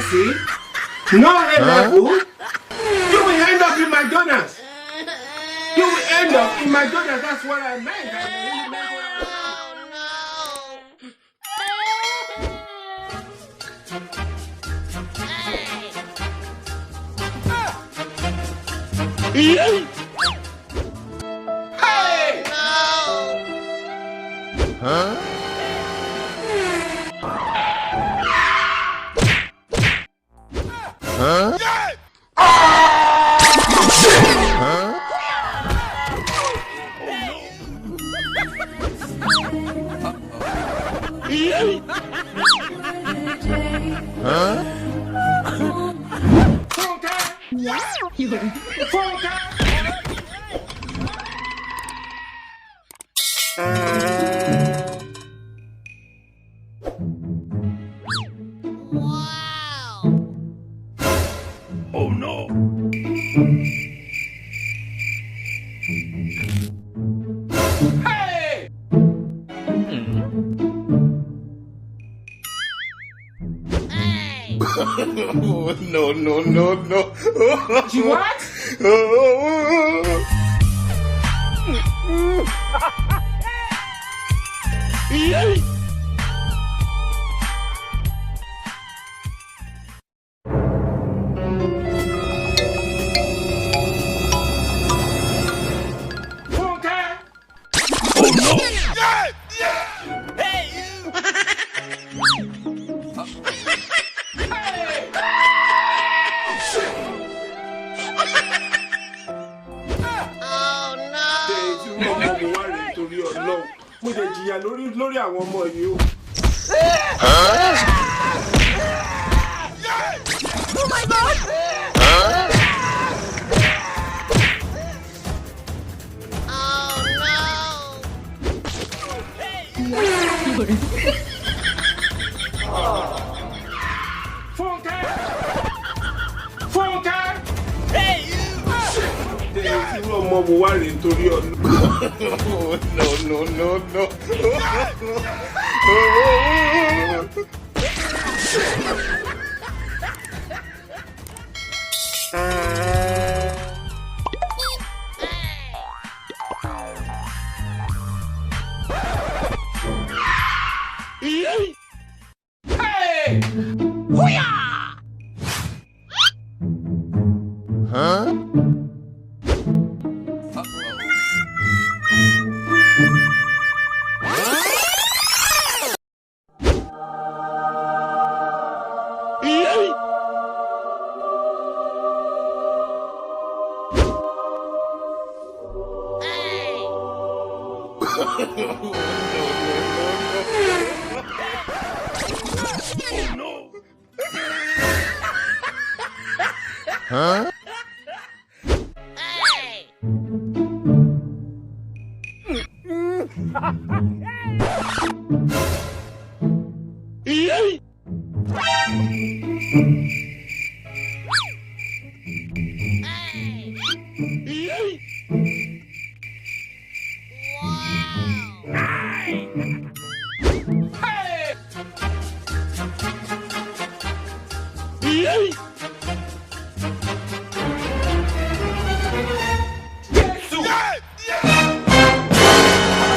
Umunsi, no A level, you will end up in McDonald's. You will end up in McDonald's. That's what I meant. Hey! Huh? Huh? Huh? Huh? Wow! Oh no! Hey! Hey! No. You what? Oh no! Hey, you! Oh no! Mo jẹ jìyà lórí àwọn ọmọ yìí o. Oh my God! Oh no! Fúnkẹ́! Hey, you! Irú ọmọ wo wá rèé nítorí ọ̀nà. No. Hey! Huh? No. Huh? Hey!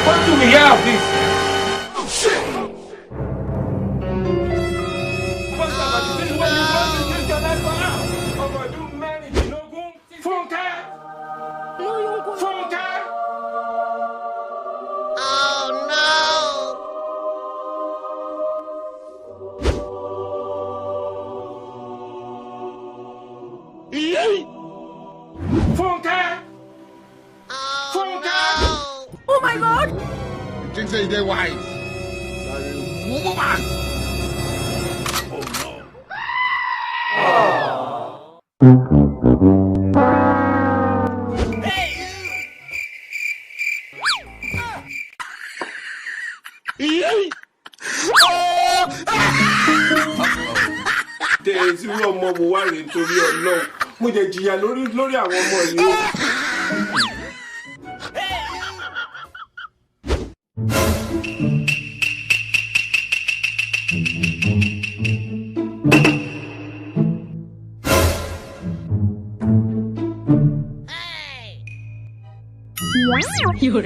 What do we have this? Oh shit! Oh no! Oh my God! You think say they wise? Woman! Oh no! Hey, Days irú ọmọ wo wá rèé nítorí Ọlọ́run. Mo jẹ jìyà lórí àwọn ọmọ yìí o. Irú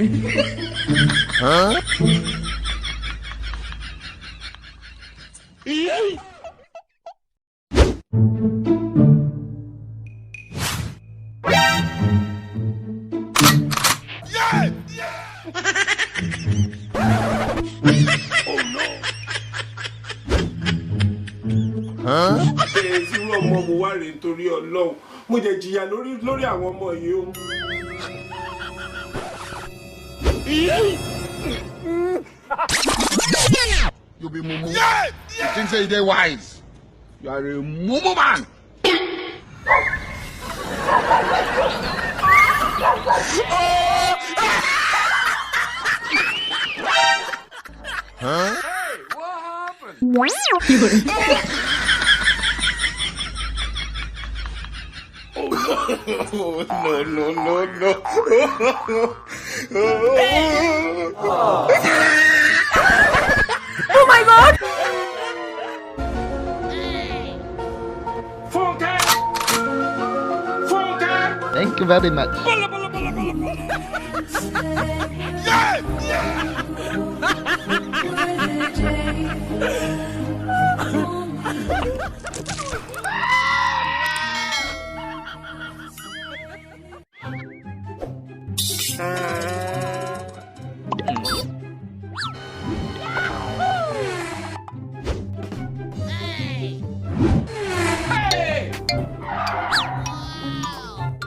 ọmọ mo wá rèé nítorí Ọlọ́run. Mo jẹ jìyà lórí àwọn ọmọ yìí o. You be mumu. Yeah, yeah. You think say they wise? You are a mumu man. Huh? Hey, what happened? No. Oh my God! Thank you very much.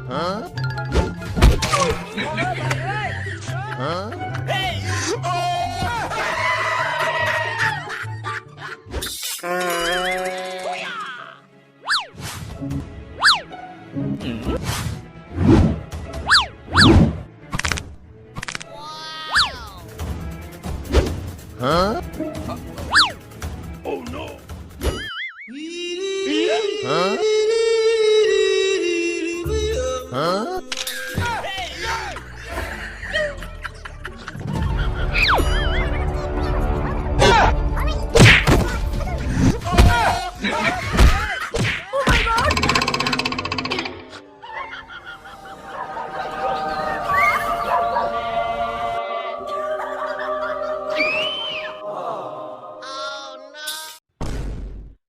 Huh? Huh? Hey! Huh? Oh no. Huh?